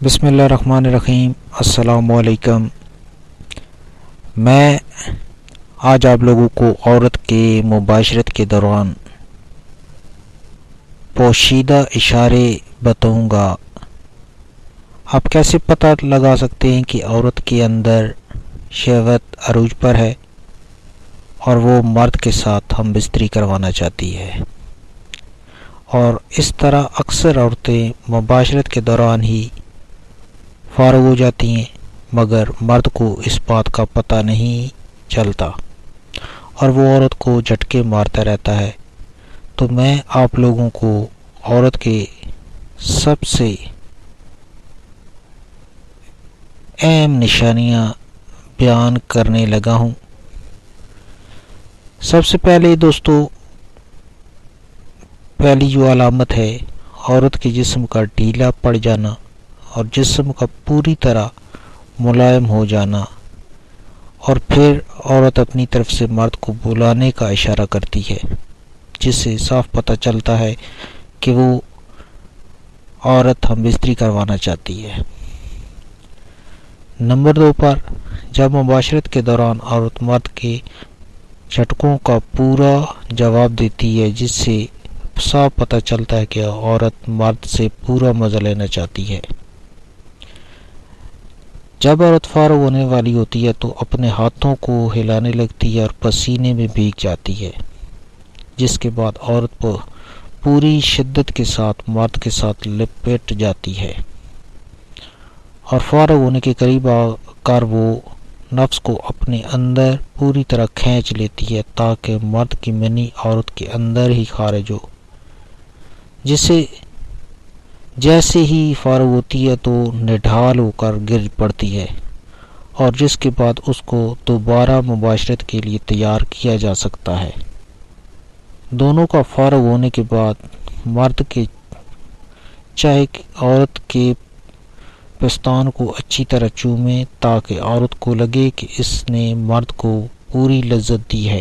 بسم اللہ الرحمن الرحیم۔ السلام علیکم۔ میں آج آپ لوگوں کو عورت کے مباشرت کے دوران پوشیدہ اشارے بتاؤں گا۔ آپ کیسے پتہ لگا سکتے ہیں کہ عورت کے اندر شہوت عروج پر ہے اور وہ مرد کے ساتھ ہم بستری کروانا چاہتی ہے، اور اس طرح اکثر عورتیں مباشرت کے دوران ہی فارغ ہو جاتی ہیں، مگر مرد کو اس بات کا پتہ نہیں چلتا اور وہ عورت کو جھٹکے مارتا رہتا ہے۔ تو میں آپ لوگوں کو عورت کے سب سے اہم نشانیاں بیان کرنے لگا ہوں۔ سب سے پہلے دوستو، پہلی جو علامت ہے عورت کے جسم کا ڈھیلا پڑ جانا اور جسم کا پوری طرح ملائم ہو جانا، اور پھر عورت اپنی طرف سے مرد کو بلانے کا اشارہ کرتی ہے، جس سے صاف پتہ چلتا ہے کہ وہ عورت ہم بستری کروانا چاہتی ہے۔ نمبر 2 پر جب مباشرت کے دوران عورت مرد کے جھٹکوں کا پورا جواب دیتی ہے، جس سے صاف پتہ چلتا ہے کہ عورت مرد سے پورا مزہ لینا چاہتی ہے۔ جب عورت فارغ ہونے والی ہوتی ہے تو اپنے ہاتھوں کو ہلانے لگتی ہے اور پسینے میں بھیگ جاتی ہے، جس کے بعد عورت پوری شدت کے ساتھ مرد کے ساتھ لپٹ جاتی ہے اور فارغ ہونے کے قریب آ کر وہ نفس کو اپنے اندر پوری طرح کھینچ لیتی ہے تاکہ مرد کی منی عورت کے اندر ہی خارج ہو، جیسے ہی فارغ ہوتی ہے تو نڈھال ہو کر گر پڑتی ہے، اور جس کے بعد اس کو دوبارہ مباشرت کے لیے تیار کیا جا سکتا ہے۔ دونوں کا فارغ ہونے کے بعد مرد کے چاہے عورت کے پستان کو اچھی طرح چومیں تاکہ عورت کو لگے کہ اس نے مرد کو پوری لذت دی ہے۔